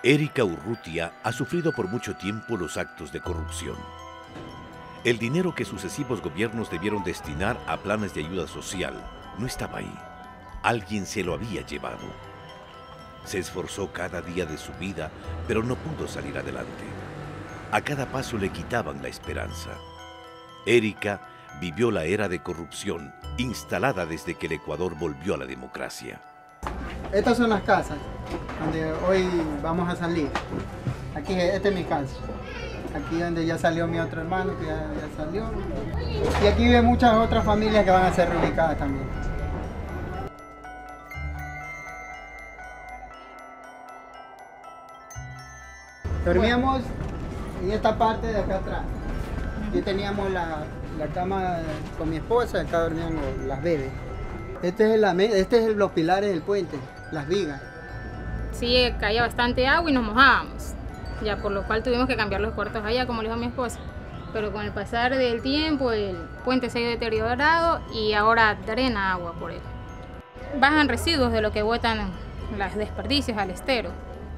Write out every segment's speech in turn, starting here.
Erika Urrutia ha sufrido por mucho tiempo los actos de corrupción. El dinero que sucesivos gobiernos debieron destinar a planes de ayuda social no estaba ahí. Alguien se lo había llevado. Se esforzó cada día de su vida, pero no pudo salir adelante. A cada paso le quitaban la esperanza. Erika vivió la era de corrupción instalada desde que el Ecuador volvió a la democracia. Estas son las casas donde hoy vamos a salir. Aquí, esta es mi casa. Aquí donde ya salió mi otro hermano, que ya salió. Y aquí viven muchas otras familias que van a ser reubicadas también. Dormíamos en esta parte de acá atrás. Aquí teníamos la cama con mi esposa, acá dormían las bebés. Este es los pilares del puente, las vigas. Sí, caía bastante agua y nos mojábamos, ya por lo cual tuvimos que cambiar los cuartos allá, como le dijo mi esposa. Pero con el pasar del tiempo el puente se ha ido deteriorado y ahora drena agua por él. Bajan residuos de lo que botan las desperdicios al estero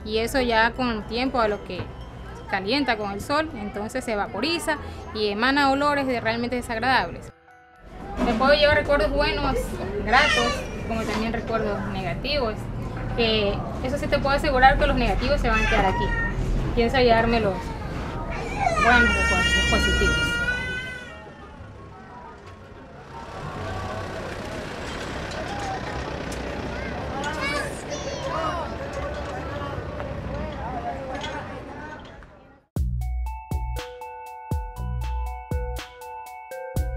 y eso ya con el tiempo a lo que se calienta con el sol, entonces se vaporiza y emana olores realmente desagradables. Me puedo llevar recuerdos buenos, gratos, como también recuerdos negativos. Eso sí te puedo asegurar que los negativos se van a quedar aquí. Pienso llevarme los buenos recuerdos, los positivos.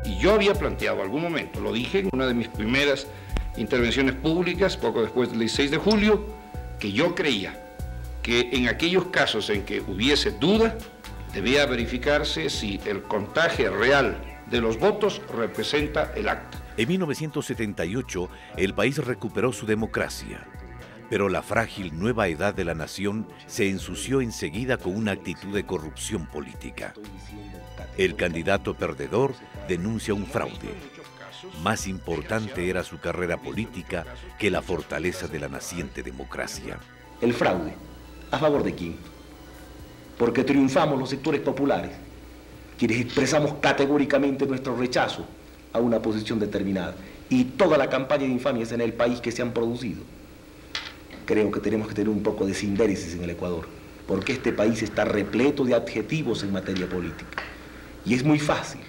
Y yo había planteado algún momento, lo dije en una de mis primeras intervenciones públicas, poco después del 16 de julio, que yo creía que en aquellos casos en que hubiese duda, debía verificarse si el contagio real de los votos representa el acta. En 1978, el país recuperó su democracia, pero la frágil nueva edad de la nación se ensució enseguida con una actitud de corrupción política. El candidato perdedor denuncia un fraude. Más importante era su carrera política que la fortaleza de la naciente democracia. El fraude, ¿a favor de quién? Porque triunfamos los sectores populares, quienes expresamos categóricamente nuestro rechazo a una posición determinada y toda la campaña de infamias en el país que se han producido. Creo que tenemos que tener un poco de sindéresis en el Ecuador, porque este país está repleto de adjetivos en materia política. Y es muy fácil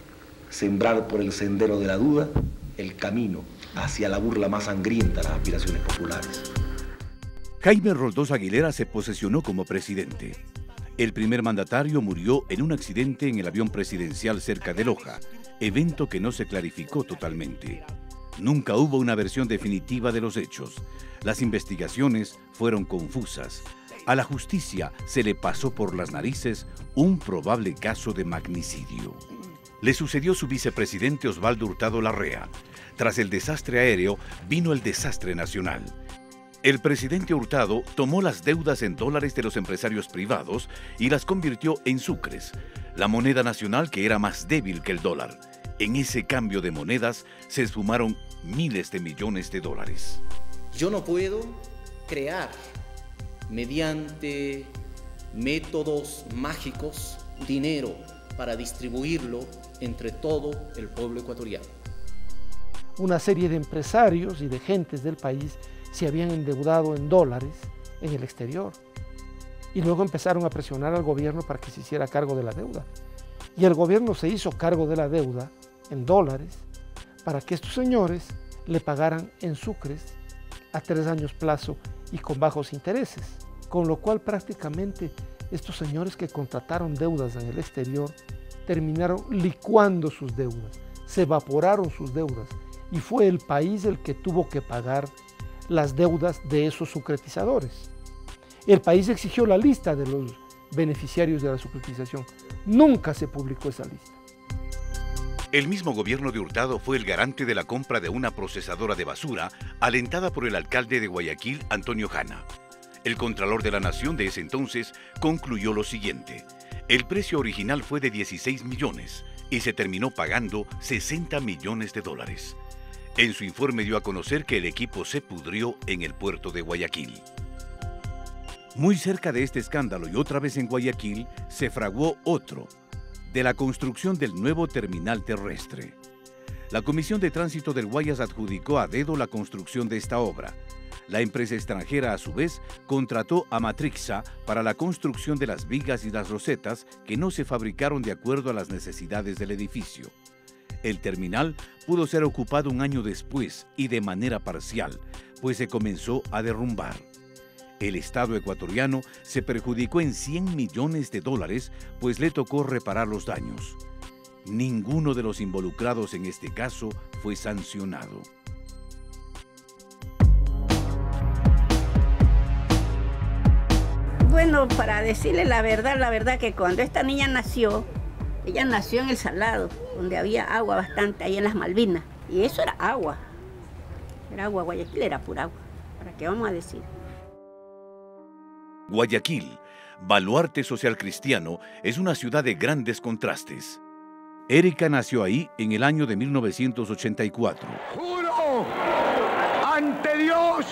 sembrar por el sendero de la duda el camino hacia la burla más sangrienta de las aspiraciones populares. Jaime Roldós Aguilera se posesionó como presidente. El primer mandatario murió en un accidente en el avión presidencial cerca de Loja, evento que no se clarificó totalmente. Nunca hubo una versión definitiva de los hechos. Las investigaciones fueron confusas. A la justicia se le pasó por las narices un probable caso de magnicidio. Le sucedió su vicepresidente Osvaldo Hurtado Larrea. Tras el desastre aéreo vino el desastre nacional. El presidente Hurtado tomó las deudas en dólares de los empresarios privados y las convirtió en sucres, la moneda nacional que era más débil que el dólar. En ese cambio de monedas se esfumaron miles de millones de dólares. Yo no puedo crear mediante métodos mágicos dinero para distribuirlo entre todo el pueblo ecuatoriano. Una serie de empresarios y de gentes del país se habían endeudado en dólares en el exterior y luego empezaron a presionar al gobierno para que se hiciera cargo de la deuda. Y el gobierno se hizo cargo de la deuda en dólares para que estos señores le pagaran en sucres a 3 años plazo y con bajos intereses, con lo cual prácticamente estos señores que contrataron deudas en el exterior terminaron licuando sus deudas, se evaporaron sus deudas y fue el país el que tuvo que pagar las deudas de esos sucretizadores. El país exigió la lista de los beneficiarios de la sucretización. Nunca se publicó esa lista. El mismo gobierno de Hurtado fue el garante de la compra de una procesadora de basura alentada por el alcalde de Guayaquil, Antonio Jana. El Contralor de la Nación de ese entonces concluyó lo siguiente: el precio original fue de 16 millones y se terminó pagando 60 millones de dólares. En su informe dio a conocer que el equipo se pudrió en el puerto de Guayaquil. Muy cerca de este escándalo y otra vez en Guayaquil, se fraguó otro, de la construcción del nuevo terminal terrestre. La Comisión de Tránsito del Guayas adjudicó a dedo la construcción de esta obra. La empresa extranjera, a su vez, contrató a Matrixa para la construcción de las vigas y las rosetas que no se fabricaron de acuerdo a las necesidades del edificio. El terminal pudo ser ocupado un año después y de manera parcial, pues se comenzó a derrumbar. El Estado ecuatoriano se perjudicó en $100 millones, pues le tocó reparar los daños. Ninguno de los involucrados en este caso fue sancionado. Bueno, para decirle la verdad que cuando esta niña nació, ella nació en El Salado, donde había agua bastante, ahí en las Malvinas. Y eso era agua. Era agua, Guayaquil era pura agua. ¿Para qué vamos a decir? Guayaquil, baluarte social cristiano, es una ciudad de grandes contrastes. Erika nació ahí en el año de 1984. ¡Juro ante Dios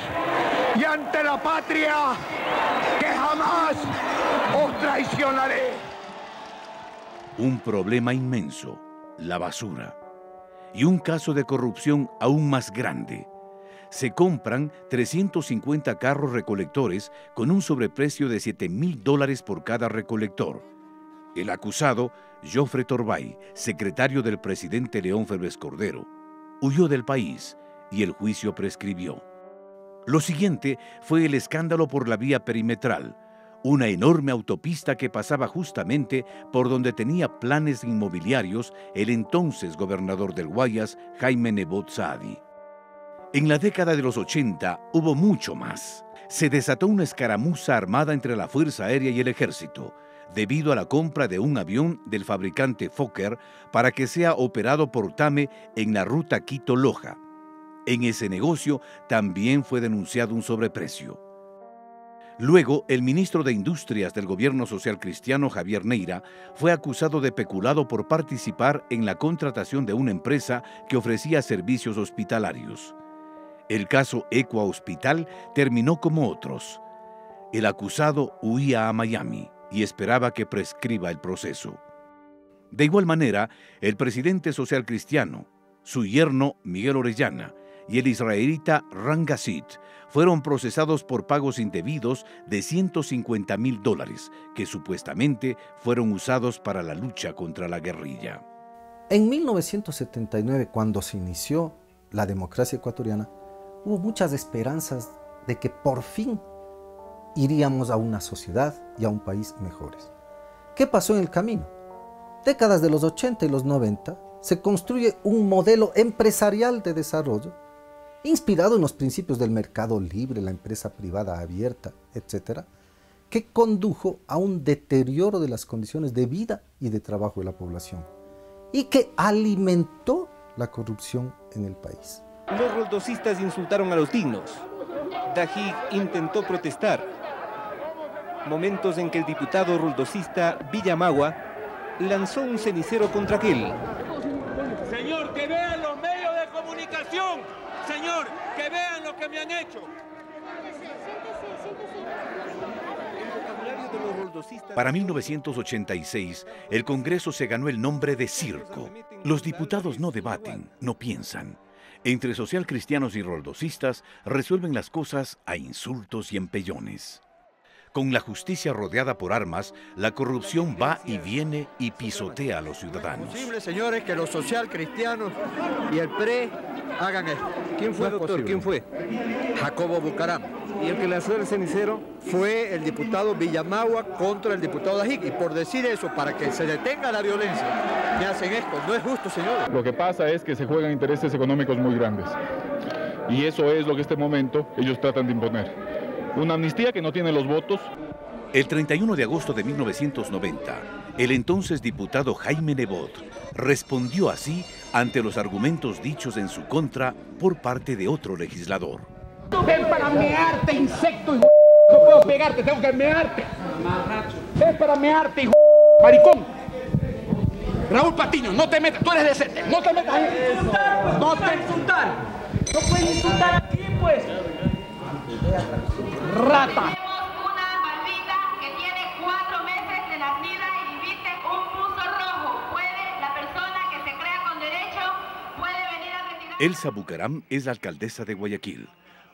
y ante la patria que jamás os traicionaré! Un problema inmenso, la basura. Y un caso de corrupción aún más grande. Se compran 350 carros recolectores con un sobreprecio de $7.000 por cada recolector. El acusado, Jofre Torbay, secretario del presidente León Febres Cordero, huyó del país y el juicio prescribió. Lo siguiente fue el escándalo por la vía perimetral, una enorme autopista que pasaba justamente por donde tenía planes inmobiliarios el entonces gobernador del Guayas, Jaime Nebot Saadi. En la década de los 80 hubo mucho más. Se desató una escaramuza armada entre la Fuerza Aérea y el Ejército, debido a la compra de un avión del fabricante Fokker para que sea operado por TAME en la ruta Quito-Loja. En ese negocio también fue denunciado un sobreprecio. Luego, el ministro de Industrias del gobierno social cristiano, Javier Neira, fue acusado de peculado por participar en la contratación de una empresa que ofrecía servicios hospitalarios. El caso Equa Hospital terminó como otros. El acusado huía a Miami y esperaba que prescriba el proceso. De igual manera, el presidente social cristiano, su yerno Miguel Orellana y el israelita Ran Gassit fueron procesados por pagos indebidos de $150.000 que supuestamente fueron usados para la lucha contra la guerrilla. En 1979, cuando se inició la democracia ecuatoriana, hubo muchas esperanzas de que por fin iríamos a una sociedad y a un país mejores. ¿Qué pasó en el camino? Décadas de los 80 y los 90 se construye un modelo empresarial de desarrollo inspirado en los principios del mercado libre, la empresa privada abierta, etc., que condujo a un deterioro de las condiciones de vida y de trabajo de la población y que alimentó la corrupción en el país. Los roldosistas insultaron a los dignos. Dajig intentó protestar. Momentos en que el diputado roldosista Villamagua lanzó un cenicero contra aquel. Señor, que vean los medios de comunicación. Señor, que vean lo que me han hecho. Para 1986, el Congreso se ganó el nombre de circo. Los diputados no debaten, no piensan. Entre socialcristianos y roldosistas resuelven las cosas a insultos y empellones. Con la justicia rodeada por armas, la corrupción va y viene y pisotea a los ciudadanos. Es posible, señores, que los socialcristianos y el PRE hagan esto. ¿Quién fue, doctor? ¿Quién fue? Jacobo Bucaram. ¿Y el que lanzó el cenicero? Fue el diputado Villamagua contra el diputado Dajig. Y por decir eso, para que se detenga la violencia, me hacen esto. No es justo, señores. Lo que pasa es que se juegan intereses económicos muy grandes. Y eso es lo que en este momento ellos tratan de imponer. Una amnistía que no tiene los votos. El 31 de agosto de 1990, el entonces diputado Jaime Nebot respondió así ante los argumentos dichos en su contra por parte de otro legislador. Ven para mearte, insecto, hijo. No puedo pegarte, tengo que mearte. Ven para mearte, hijo. Maricón. Raúl Patiño, no te metas, tú eres decente. No te metas. No te insultar. No puedes insultar aquí, pues. Rata. Elsa Bucaram es la alcaldesa de Guayaquil.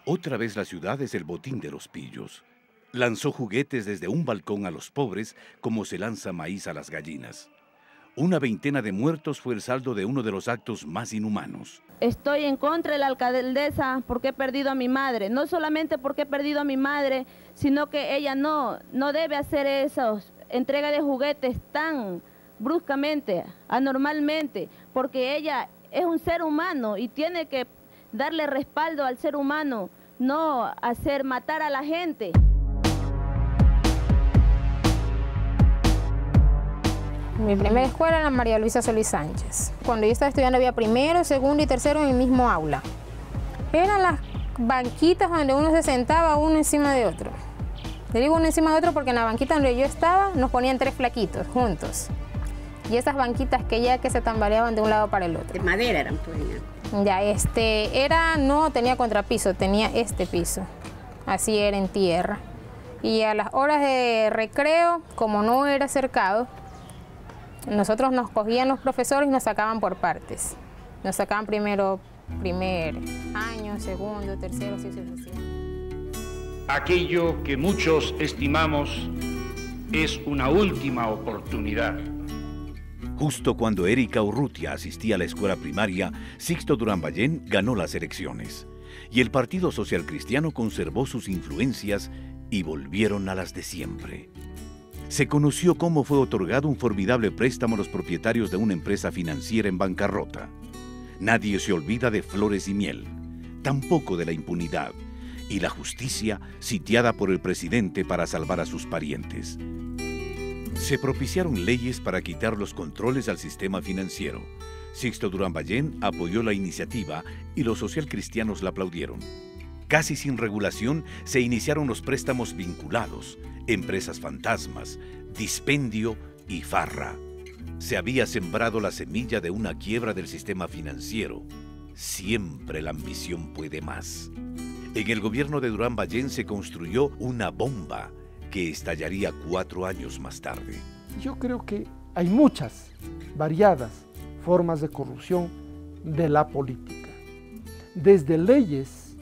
Otra vez la ciudad es el botín de los pillos. Lanzó juguetes desde un balcón a los pobres como se lanza maíz a las gallinas. Una veintena de muertos fue el saldo de uno de los actos más inhumanos. Estoy en contra de la alcaldesa porque he perdido a mi madre. No solamente porque he perdido a mi madre, sino que ella no debe hacer esos entrega de juguetes tan bruscamente, anormalmente, porque ella es un ser humano y tiene que darle respaldo al ser humano, no hacer matar a la gente. Mi primera escuela era la María Luisa Solís Sánchez. Cuando yo estaba estudiando había primero, segundo y tercero en el mismo aula. Eran las banquitas donde uno se sentaba uno encima de otro. Te digo uno encima de otro porque en la banquita donde yo estaba nos ponían 3 flaquitos juntos. Y esas banquitas que se tambaleaban de un lado para el otro. De madera eran, pues. Ya, no tenía contrapiso, tenía este piso. Así era en tierra. Y a las horas de recreo, como no era cercado, nosotros nos cogían los profesores y nos sacaban por partes. Nos sacaban primero primer año, segundo, tercero, así sucesivamente. Aquello que muchos estimamos es una última oportunidad. Justo cuando Erika Urrutia asistía a la escuela primaria, Sixto Durán Ballén ganó las elecciones. Y el Partido Social Cristiano conservó sus influencias y volvieron a las de siempre. Se conoció cómo fue otorgado un formidable préstamo a los propietarios de una empresa financiera en bancarrota. Nadie se olvida de Flores y Miel, tampoco de la impunidad, y la justicia sitiada por el presidente para salvar a sus parientes. Se propiciaron leyes para quitar los controles al sistema financiero. Sixto Durán Ballén apoyó la iniciativa y los socialcristianos la aplaudieron. Casi sin regulación se iniciaron los préstamos vinculados, empresas fantasmas, dispendio y farra. Se había sembrado la semilla de una quiebra del sistema financiero. Siempre la ambición puede más. En el gobierno de Durán Ballén se construyó una bomba que estallaría 4 años más tarde. Yo creo que hay muchas, variadas formas de corrupción de la política. Desde leyes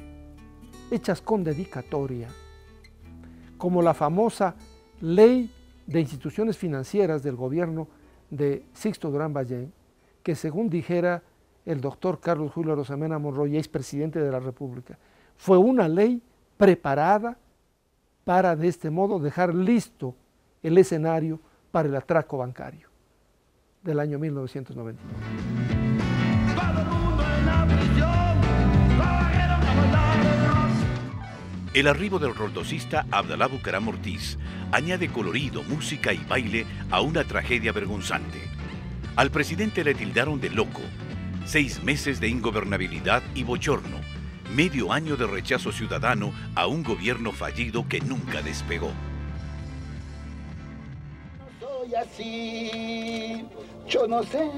hechas con dedicatoria, como la famosa Ley de Instituciones Financieras del gobierno de Sixto Durán Ballén, que según dijera el doctor Carlos Julio Arosemena Monroy, expresidente de la República, fue una ley preparada para de este modo dejar listo el escenario para el atraco bancario del año 1999. El arribo del roldosista Abdalá Bucaram Ortiz añade colorido, música y baile a una tragedia vergonzante. Al presidente le tildaron de loco, 6 meses de ingobernabilidad y bochorno, medio año de rechazo ciudadano a un gobierno fallido que nunca despegó. No soy así, yo no sé.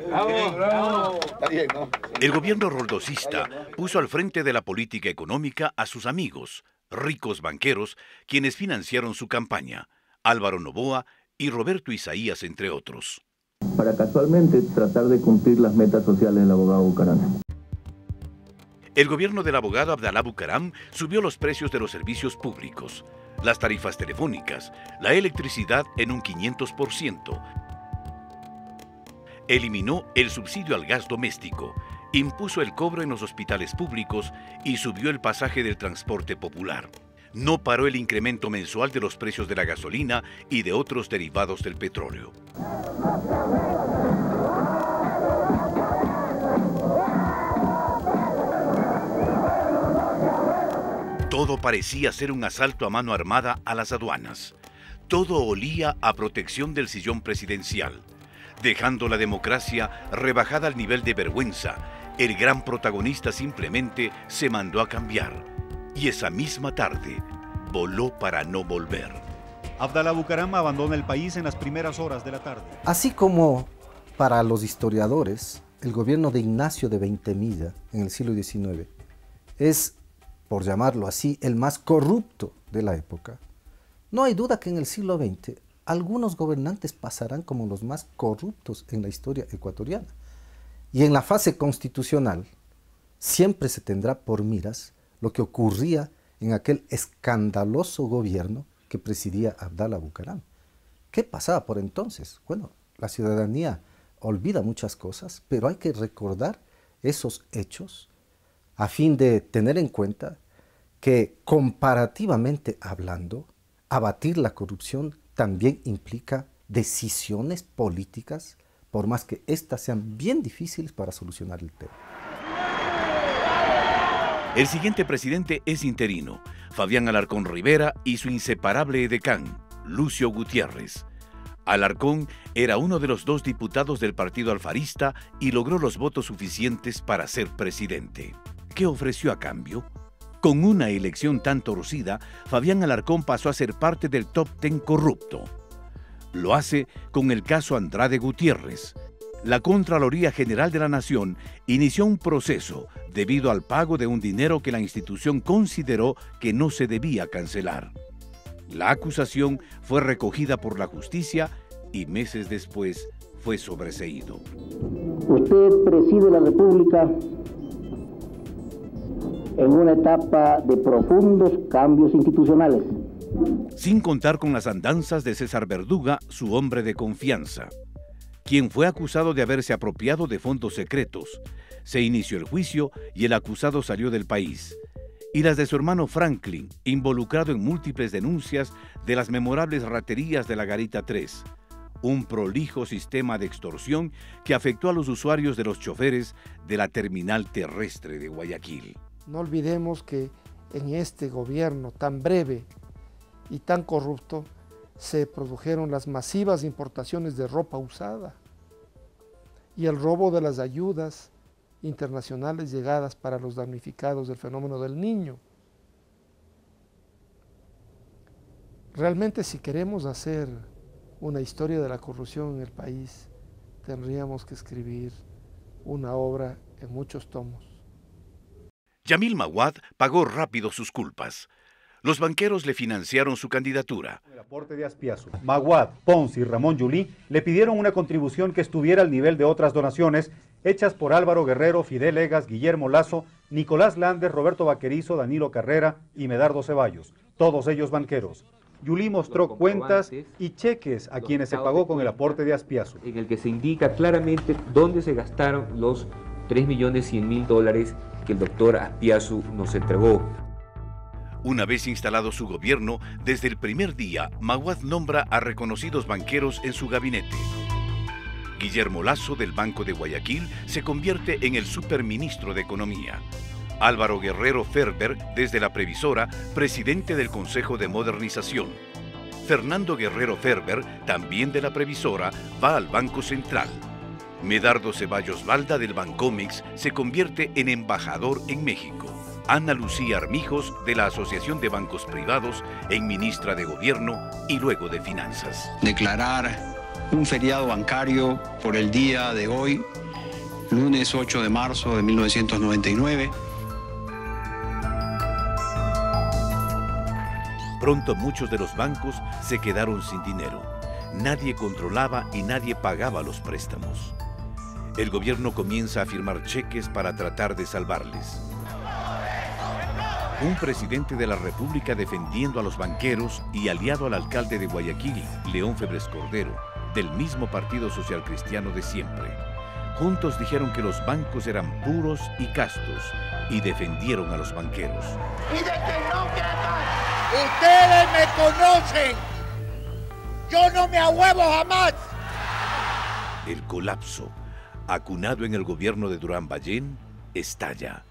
Bravo, bravo. Está bien, ¿no? El gobierno roldosista puso al frente de la política económica a sus amigos, ricos banqueros, quienes financiaron su campaña, Álvaro Noboa y Roberto Isaías, entre otros. Para casualmente tratar de cumplir las metas sociales del abogado Bucaram. El gobierno del abogado Abdalá Bucaram subió los precios de los servicios públicos, las tarifas telefónicas, la electricidad en un 500%. Eliminó el subsidio al gas doméstico, impuso el cobro en los hospitales públicos y subió el pasaje del transporte popular. No paró el incremento mensual de los precios de la gasolina y de otros derivados del petróleo. Todo parecía ser un asalto a mano armada a las aduanas. Todo olía a protección del sillón presidencial. Dejando la democracia rebajada al nivel de vergüenza, el gran protagonista simplemente se mandó a cambiar. Y esa misma tarde, voló para no volver. Abdalá Bucaram abandona el país en las primeras horas de la tarde. Así como para los historiadores, el gobierno de Ignacio de Veintemilla en el siglo XIX es, por llamarlo así, el más corrupto de la época. No hay duda que en el siglo XX algunos gobernantes pasarán como los más corruptos en la historia ecuatoriana. Y en la fase constitucional siempre se tendrá por miras lo que ocurría en aquel escandaloso gobierno que presidía Abdalá Bucaram. ¿Qué pasaba por entonces? Bueno, la ciudadanía olvida muchas cosas, pero hay que recordar esos hechos a fin de tener en cuenta que comparativamente hablando, abatir la corrupción también implica decisiones políticas, por más que éstas sean bien difíciles para solucionar el tema. El siguiente presidente es interino, Fabián Alarcón Rivera y su inseparable edecán, Lucio Gutiérrez. Alarcón era uno de los 2 diputados del partido alfarista y logró los votos suficientes para ser presidente. ¿Qué ofreció a cambio? Con una elección tan torcida, Fabián Alarcón pasó a ser parte del top 10 corrupto. Lo hace con el caso Andrade Gutiérrez. La Contraloría General de la Nación inició un proceso debido al pago de un dinero que la institución consideró que no se debía cancelar. La acusación fue recogida por la justicia y meses después fue sobreseído. Usted preside la República en una etapa de profundos cambios institucionales. Sin contar con las andanzas de César Verduga, su hombre de confianza, quien fue acusado de haberse apropiado de fondos secretos. Se inició el juicio y el acusado salió del país. Y las de su hermano Franklin, involucrado en múltiples denuncias de las memorables raterías de la Garita 3, un prolijo sistema de extorsión que afectó a los usuarios de los choferes de la terminal terrestre de Guayaquil. No olvidemos que en este gobierno tan breve y tan corrupto se produjeron las masivas importaciones de ropa usada y el robo de las ayudas internacionales llegadas para los damnificados del fenómeno del Niño. Realmente, si queremos hacer una historia de la corrupción en el país, tendríamos que escribir una obra en muchos tomos. Yamil Maguad pagó rápido sus culpas. Los banqueros le financiaron su candidatura. El aporte de Aspiazu, Maguad, Pons y Ramón Yulí le pidieron una contribución que estuviera al nivel de otras donaciones hechas por Álvaro Guerrero, Fidel Egas, Guillermo Lazo, Nicolás Landes, Roberto Vaquerizo, Danilo Carrera y Medardo Ceballos, todos ellos banqueros. Yulí mostró cuentas y cheques a quienes se pagó con el aporte de Aspiazu. En el que se indica claramente dónde se gastaron los $3.100.000 que el doctor Aspiazu nos entregó. Una vez instalado su gobierno, desde el primer día, Maguad nombra a reconocidos banqueros en su gabinete. Guillermo Lazo, del Banco de Guayaquil, se convierte en el superministro de Economía. Álvaro Guerrero Ferber, desde la Previsora, presidente del Consejo de Modernización. Fernando Guerrero Ferber, también de la Previsora, va al Banco Central. Medardo Ceballos Balda, del Bancomex, se convierte en embajador en México. Ana Lucía Armijos, de la Asociación de Bancos Privados, en ministra de Gobierno y luego de Finanzas. Declarar un feriado bancario por el día de hoy, lunes 8 de marzo de 1999. Pronto muchos de los bancos se quedaron sin dinero. Nadie controlaba y nadie pagaba los préstamos. El gobierno comienza a firmar cheques para tratar de salvarles. Un presidente de la República defendiendo a los banqueros y aliado al alcalde de Guayaquil, León Febres Cordero, del mismo Partido Social Cristiano de siempre. Juntos dijeron que los bancos eran puros y castos y defendieron a los banqueros. Y de que no quedan. Ustedes me conocen. Yo no me ahuevo jamás. El colapso, acunado en el gobierno de Durán Ballén, estalla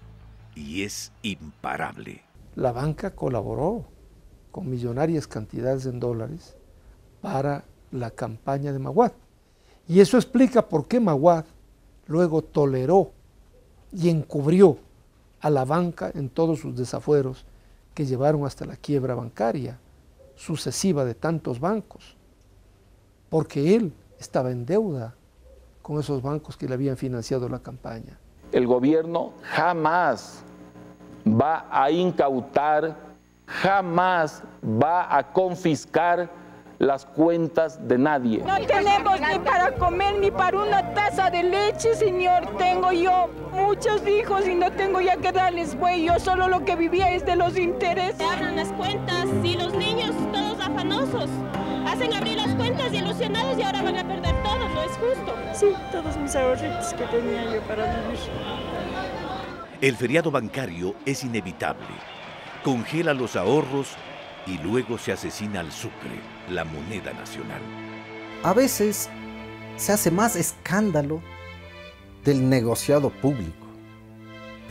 y es imparable. La banca colaboró con millonarias cantidades en dólares para la campaña de Maguad. Y eso explica por qué Maguad luego toleró y encubrió a la banca en todos sus desafueros que llevaron hasta la quiebra bancaria sucesiva de tantos bancos, porque él estaba en deuda con esos bancos que le habían financiado la campaña. El gobierno jamás va a incautar, jamás va a confiscar las cuentas de nadie. No tenemos ni para comer ni para una taza de leche, señor. Tengo yo muchos hijos y no tengo ya que darles buey. Yo solo lo que vivía es de los intereses. Se abran las cuentas y los niños todos afanosos. Hacen abrir las cuentas ilusionados y ahora van a perder todo, no es justo. Sí, todos mis ahorritos que tenía yo para vivir. El feriado bancario es inevitable. Congela los ahorros y luego se asesina al sucre, la moneda nacional. A veces se hace más escándalo del negociado público.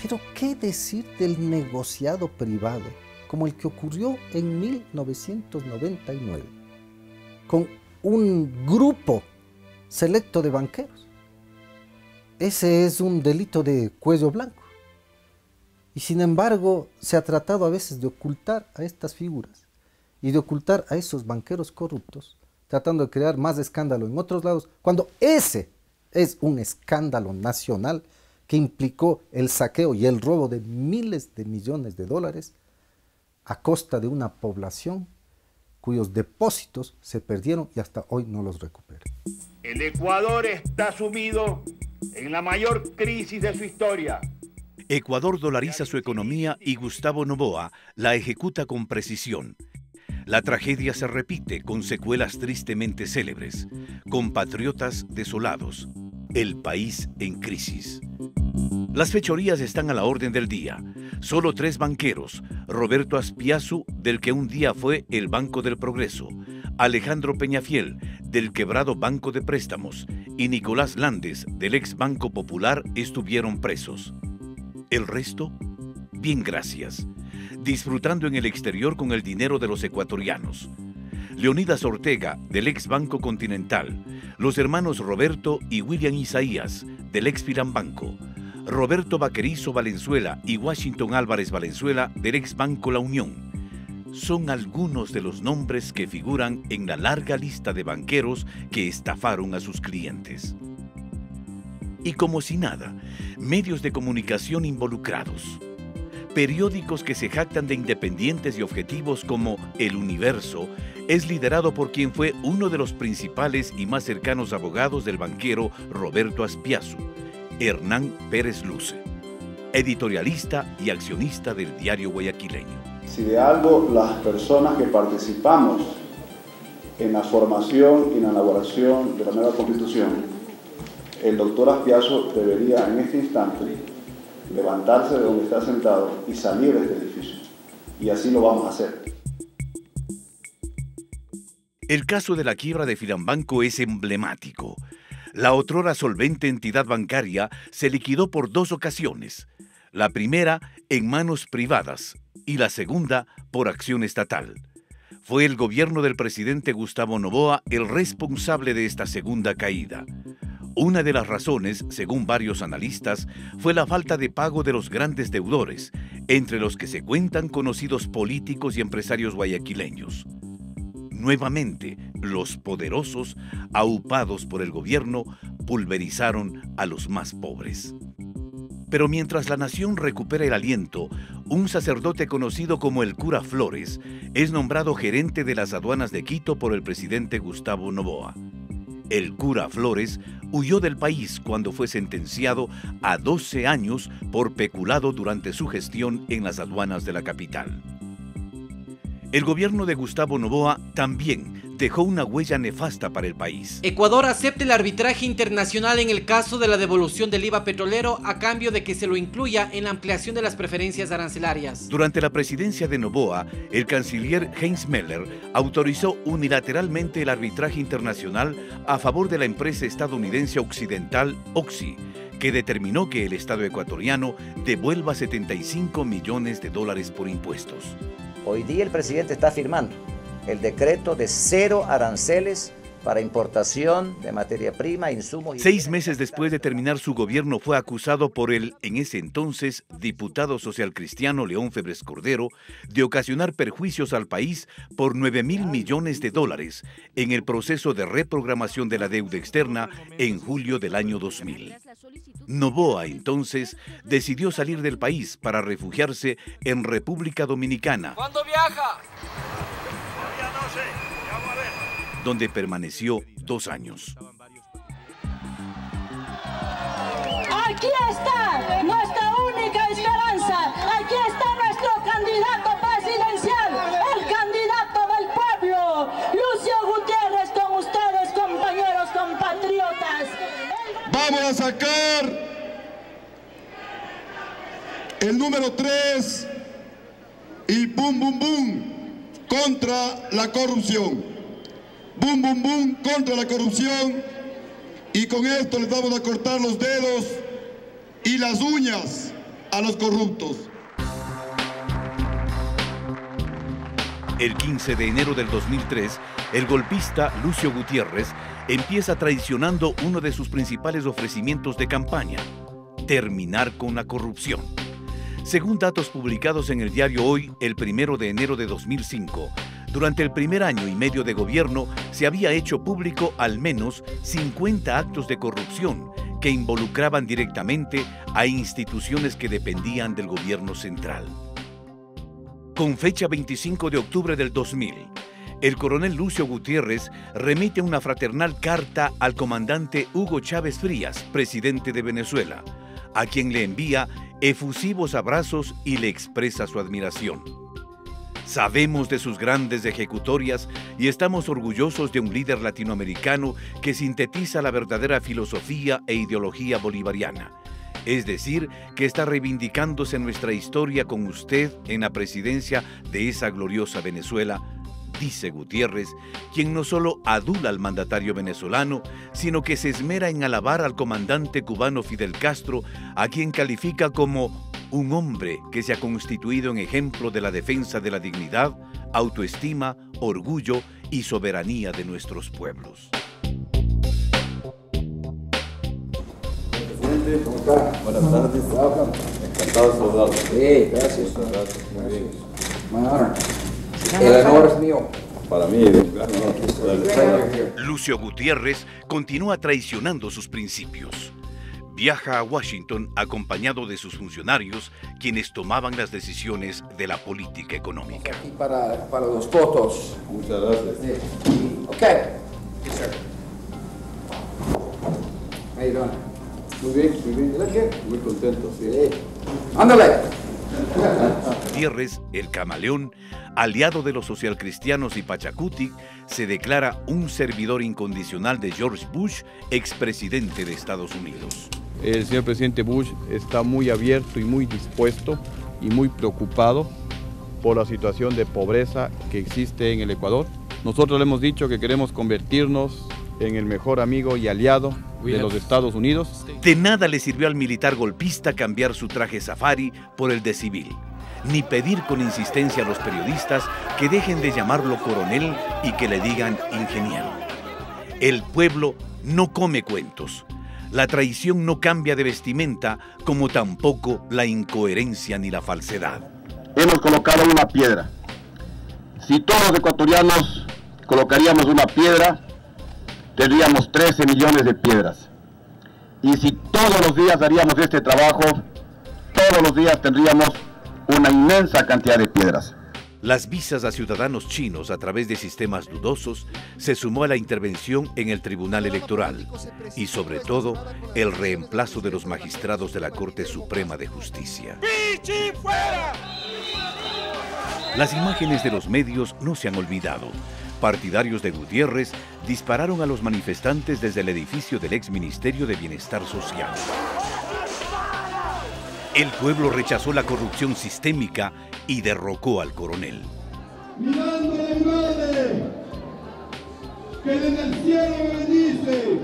Pero ¿qué decir del negociado privado, como el que ocurrió en 1999, con un grupo selecto de banqueros? Ese es un delito de cuello blanco. Y sin embargo, se ha tratado a veces de ocultar a estas figuras y de ocultar a esos banqueros corruptos, tratando de crear más escándalo en otros lados, cuando ese es un escándalo nacional que implicó el saqueo y el robo de miles de millones de dólares a costa de una población cuyos depósitos se perdieron y hasta hoy no los recupera. El Ecuador está sumido en la mayor crisis de su historia. Ecuador dolariza su economía y Gustavo Noboa la ejecuta con precisión. La tragedia se repite con secuelas tristemente célebres, compatriotas desolados, el país en crisis. Las fechorías están a la orden del día. Solo 3 banqueros, Roberto Aspiazu, del que un día fue el Banco del Progreso, Alejandro Peñafiel, del quebrado Banco de Préstamos, y Nicolás Landes, del ex Banco Popular, estuvieron presos. El resto, bien gracias, disfrutando en el exterior con el dinero de los ecuatorianos. Leonidas Ortega, del ex Banco Continental, los hermanos Roberto y William Isaías, del ex Filambanco, Roberto Vaquerizo Valenzuela y Washington Álvarez Valenzuela, del ex Banco La Unión. Son algunos de los nombres que figuran en la larga lista de banqueros que estafaron a sus clientes. Y como si nada, medios de comunicación involucrados. Periódicos que se jactan de independientes y objetivos como El Universo es liderado por quien fue uno de los principales y más cercanos abogados del banquero Roberto Aspiazu, Hernán Pérez Luce, editorialista y accionista del diario guayaquileño. Si de algo las personas que participamos en la formación y en la elaboración de la nueva Constitución, el doctor Aspiazu debería en este instante levantarse de donde está sentado y salir de este edificio. Y así lo vamos a hacer. El caso de la quiebra de Filambanco es emblemático. La otrora solvente entidad bancaria se liquidó por 2 ocasiones. La primera en manos privadas y la segunda por acción estatal. Fue el gobierno del presidente Gustavo Noboa el responsable de esta segunda caída. Una de las razones, según varios analistas, fue la falta de pago de los grandes deudores, entre los que se cuentan conocidos políticos y empresarios guayaquileños. Nuevamente, los poderosos, aupados por el gobierno, pulverizaron a los más pobres. Pero mientras la nación recupera el aliento, un sacerdote conocido como el cura Flores es nombrado gerente de las aduanas de Quito por el presidente Gustavo Noboa. El cura Flores huyó del país cuando fue sentenciado a 12 años por peculado durante su gestión en las aduanas de la capital. El gobierno de Gustavo Noboa también dejó una huella nefasta para el país. Ecuador acepta el arbitraje internacional en el caso de la devolución del IVA petrolero a cambio de que se lo incluya en la ampliación de las preferencias arancelarias. Durante la presidencia de Noboa, el canciller Heinz Meller autorizó unilateralmente el arbitraje internacional a favor de la empresa estadounidense occidental Oxy, que determinó que el Estado ecuatoriano devuelva 75 millones de dólares por impuestos. Hoy día el presidente está firmando el decreto de 0 aranceles para importación de materia prima, insumos... 6 meses después de terminar su gobierno fue acusado por el, en ese entonces, diputado socialcristiano León Febres Cordero de ocasionar perjuicios al país por 9.000 millones de dólares en el proceso de reprogramación de la deuda externa en julio del año 2000. Noboa, entonces, decidió salir del país para refugiarse en República Dominicana. ¿Cuándo viaja? Ya no sé, ya vamos a ver. donde permaneció 2 años. Aquí está nuestra única esperanza, aquí está nuestro candidato presidencial, el candidato del pueblo, Lucio Gutiérrez, con ustedes, compañeros, compatriotas. Vamos a sacar el número 3 y bum bum bum contra la corrupción. Bum bum bum contra la corrupción, y con esto les vamos a cortar los dedos y las uñas a los corruptos. El 15 de enero del 2003, el golpista Lucio Gutiérrez empieza traicionando uno de sus principales ofrecimientos de campaña: terminar con la corrupción. Según datos publicados en el diario Hoy, el 1 de enero de 2005, durante el primer año y medio de gobierno se había hecho público al menos 50 actos de corrupción que involucraban directamente a instituciones que dependían del gobierno central. Con fecha 25 de octubre del 2000, el coronel Lucio Gutiérrez remite una fraternal carta al comandante Hugo Chávez Frías, presidente de Venezuela, a quien le envía efusivos abrazos y le expresa su admiración. Sabemos de sus grandes ejecutorias y estamos orgullosos de un líder latinoamericano que sintetiza la verdadera filosofía e ideología bolivariana. Es decir, que está reivindicándose nuestra historia con usted en la presidencia de esa gloriosa Venezuela, dice Gutiérrez, quien no solo adula al mandatario venezolano, sino que se esmera en alabar al comandante cubano Fidel Castro, a quien califica como un hombre que se ha constituido en ejemplo de la defensa de la dignidad, autoestima, orgullo y soberanía de nuestros pueblos. Presidente, ¿cómo está? Buenas tardes. Encantado de saludarlo. Sí, gracias. Gracias, muy bien. Bueno, el honor es mío. Para mí, Lucio Gutiérrez continúa traicionando sus principios. Viaja a Washington acompañado de sus funcionarios, quienes tomaban las decisiones de la política económica. Aquí para los fotos. Muchas gracias. Sí. Ok. Yes, sir. How you doing? Muy bien. Muy contento, sí. ¡Ándale! Gutiérrez, el camaleón, aliado de los socialcristianos y Pachacuti, se declara un servidor incondicional de George Bush, expresidente de Estados Unidos. El señor presidente Bush está muy abierto y muy dispuesto y muy preocupado por la situación de pobreza que existe en el Ecuador. Nosotros le hemos dicho que queremos convertirnos en el mejor amigo y aliado de los Estados Unidos. De nada le sirvió al militar golpista cambiar su traje safari por el de civil, ni pedir con insistencia a los periodistas que dejen de llamarlo coronel y que le digan ingeniero. El pueblo no come cuentos. La traición no cambia de vestimenta, como tampoco la incoherencia ni la falsedad. Hemos colocado una piedra. Si todos los ecuatorianos colocaríamos una piedra, tendríamos 13 millones de piedras. Y si todos los días haríamos este trabajo, todos los días tendríamos una inmensa cantidad de piedras. Las visas a ciudadanos chinos a través de sistemas dudosos se sumó a la intervención en el Tribunal Electoral y, sobre todo, el reemplazo de los magistrados de la Corte Suprema de Justicia. ¡Pichi fuera! Las imágenes de los medios no se han olvidado. Partidarios de Gutiérrez dispararon a los manifestantes desde el edificio del ex Ministerio de Bienestar Social. El pueblo rechazó la corrupción sistémica y derrocó al coronel. Mirando a mi madre, que desde el cielo me bendice,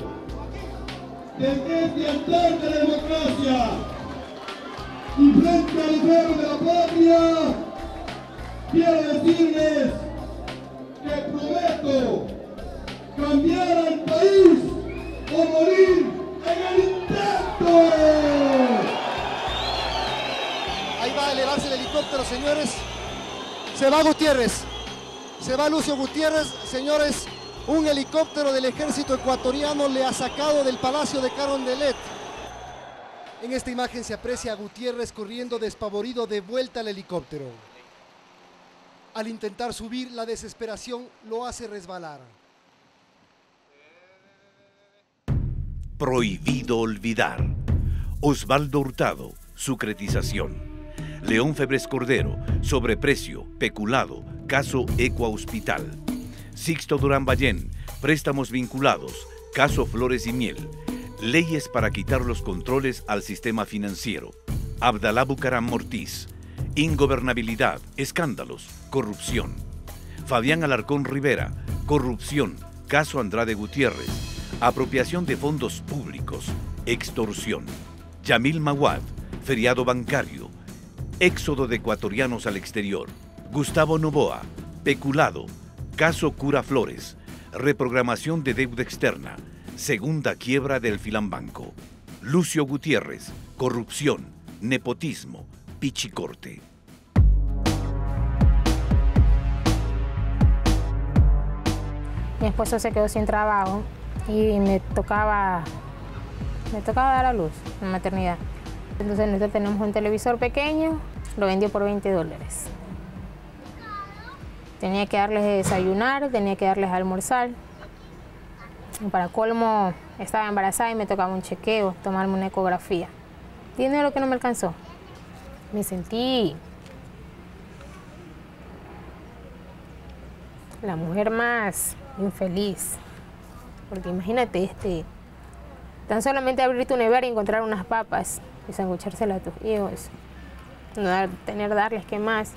desde este altar de la democracia y frente al pueblo de la patria, quiero decirles que prometo cambiar al país o morir en el intento. Ahí va a elevarse el helicóptero, señores. Se va Gutiérrez. Se va Lucio Gutiérrez. Señores, un helicóptero del ejército ecuatoriano le ha sacado del Palacio de Carondelet. En esta imagen se aprecia a Gutiérrez corriendo despavorido de vuelta al helicóptero. Al intentar subir, la desesperación lo hace resbalar. Prohibido olvidar. Osvaldo Hurtado, sucretización. León Febres Cordero, sobreprecio, peculado, caso Ecua Hospital. Sixto Durán Ballén, préstamos vinculados, caso Flores y Miel. Leyes para quitar los controles al sistema financiero. Abdalá Bucaram Mortiz. Ingobernabilidad, escándalos, corrupción. Fabián Alarcón Rivera, corrupción, caso Andrade Gutiérrez. Apropiación de fondos públicos, extorsión. Yamil Maguad, feriado bancario. Éxodo de ecuatorianos al exterior. Gustavo Noboa, peculado, caso Cura Flores. Reprogramación de deuda externa. Segunda quiebra del Filambanco. Lucio Gutiérrez, corrupción, nepotismo, pichicorte. Mi esposo se quedó sin trabajo y me tocaba dar a luz en maternidad. Entonces nosotros tenemos un televisor pequeño, lo vendió por $20. Tenía que darles de desayunar, tenía que darles de almorzar. Y para colmo, estaba embarazada y me tocaba un chequeo, tomarme una ecografía. Dinero que no me alcanzó. Me sentí la mujer más infeliz. Porque imagínate, tan solamente abrir tu nevera y encontrar unas papas y sanguchárselas a tus hijos. No darles qué más.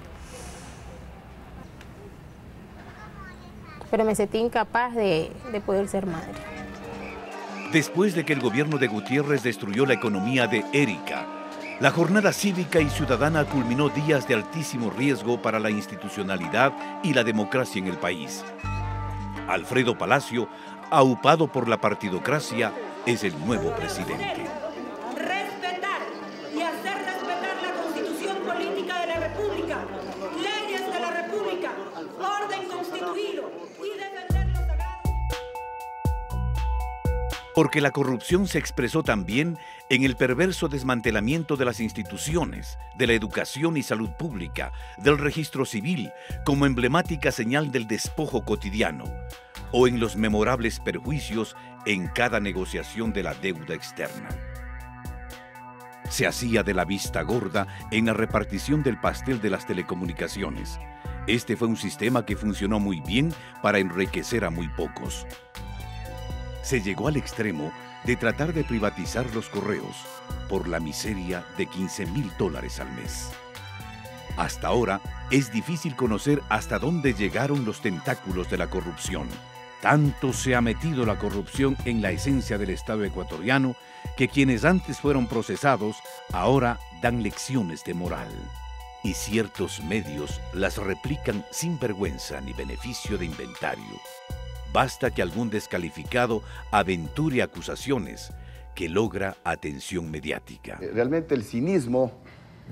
Pero me sentí incapaz de poder ser madre. Después de que el gobierno de Gutiérrez destruyó la economía de Erika, la jornada cívica y ciudadana culminó días de altísimo riesgo para la institucionalidad y la democracia en el país. Alfredo Palacio, aupado por la partidocracia, es el nuevo presidente. Respetar y hacer respetar la Constitución Política de la República, leyes de la República, orden constituido y defender los sagrados. Porque la corrupción se expresó también en el perverso desmantelamiento de las instituciones, de la educación y salud pública, del registro civil, como emblemática señal del despojo cotidiano, o en los memorables perjuicios en cada negociación de la deuda externa. Se hacía de la vista gorda en la repartición del pastel de las telecomunicaciones. Este fue un sistema que funcionó muy bien para enriquecer a muy pocos. Se llegó al extremo de tratar de privatizar los correos por la miseria de $15,000 al mes. Hasta ahora es difícil conocer hasta dónde llegaron los tentáculos de la corrupción. Tanto se ha metido la corrupción en la esencia del Estado ecuatoriano que quienes antes fueron procesados ahora dan lecciones de moral. Y ciertos medios las replican sin vergüenza ni beneficio de inventario. Basta que algún descalificado aventure acusaciones que logra atención mediática. Realmente el cinismo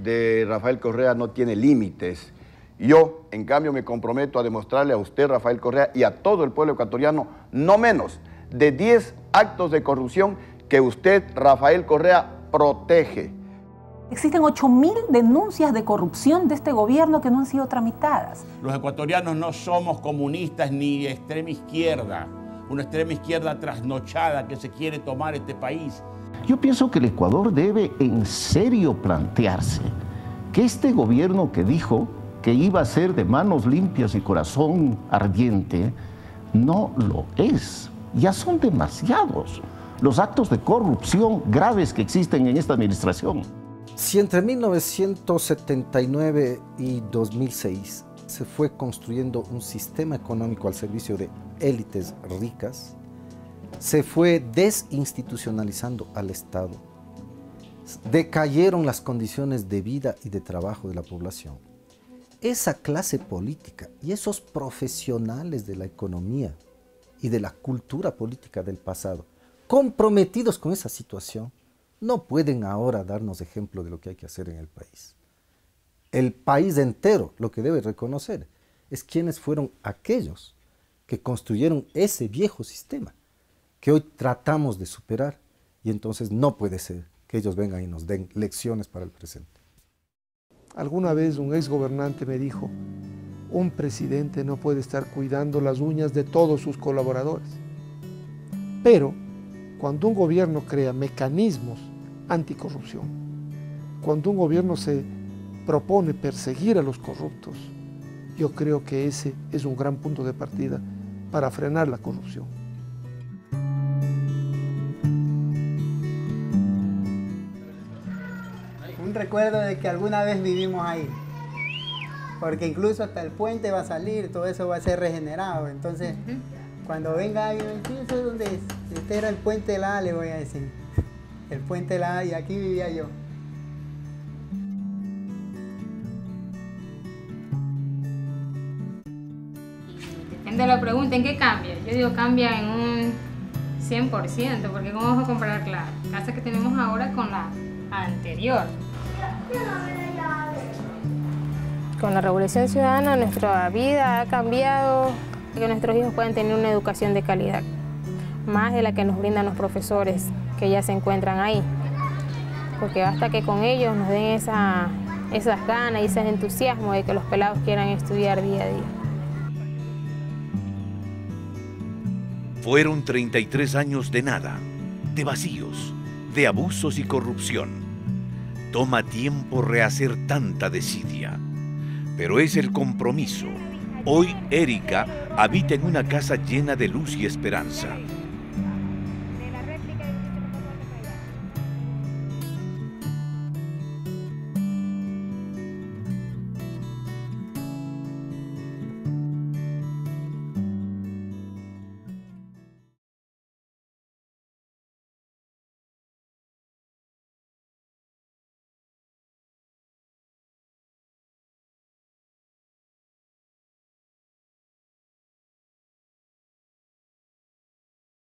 de Rafael Correa no tiene límites. Yo, en cambio, me comprometo a demostrarle a usted, Rafael Correa, y a todo el pueblo ecuatoriano, no menos de 10 actos de corrupción que usted, Rafael Correa, protege. Existen 8.000 denuncias de corrupción de este gobierno que no han sido tramitadas. Los ecuatorianos no somos comunistas ni extrema izquierda, una extrema izquierda trasnochada que se quiere tomar este país. Yo pienso que el Ecuador debe en serio plantearse que este gobierno que dijo que iba a ser de manos limpias y corazón ardiente, no lo es. Ya son demasiados los actos de corrupción graves que existen en esta administración. Si entre 1979 y 2006 se fue construyendo un sistema económico al servicio de élites ricas, se fue desinstitucionalizando al Estado, decayeron las condiciones de vida y de trabajo de la población. Esa clase política y esos profesionales de la economía y de la cultura política del pasado, comprometidos con esa situación, no pueden ahora darnos ejemplo de lo que hay que hacer en el país. El país entero lo que debe reconocer es quiénes fueron aquellos que construyeron ese viejo sistema que hoy tratamos de superar, y entonces no puede ser que ellos vengan y nos den lecciones para el presente. Alguna vez un exgobernante me dijo, un presidente no puede estar cuidando las uñas de todos sus colaboradores, pero Cuando un gobierno crea mecanismos anticorrupción, cuando un gobierno se propone perseguir a los corruptos, yo creo que ese es un gran punto de partida para frenar la corrupción. Un recuerdo de que alguna vez vivimos ahí, porque incluso hasta el puente va a salir, todo eso va a ser regenerado. Entonces, cuando venga alguien, ¿sí? ¿Eso dónde es? Este era el puente de la A, le voy a decir. El puente de la A, y aquí vivía yo. Depende de la pregunta, ¿en qué cambia? Yo digo cambia en un 100%, porque ¿cómo vamos a comparar la casa que tenemos ahora con la anterior? Con la Revolución Ciudadana nuestra vida ha cambiado, que nuestros hijos puedan tener una educación de calidad, más de la que nos brindan los profesores que ya se encuentran ahí, porque basta que con ellos nos den esas ganas y ese entusiasmo de que los pelados quieran estudiar día a día. Fueron 33 años de nada, de vacíos, de abusos y corrupción. Toma tiempo rehacer tanta desidia, pero es el compromiso. Hoy Erika habita en una casa llena de luz y esperanza.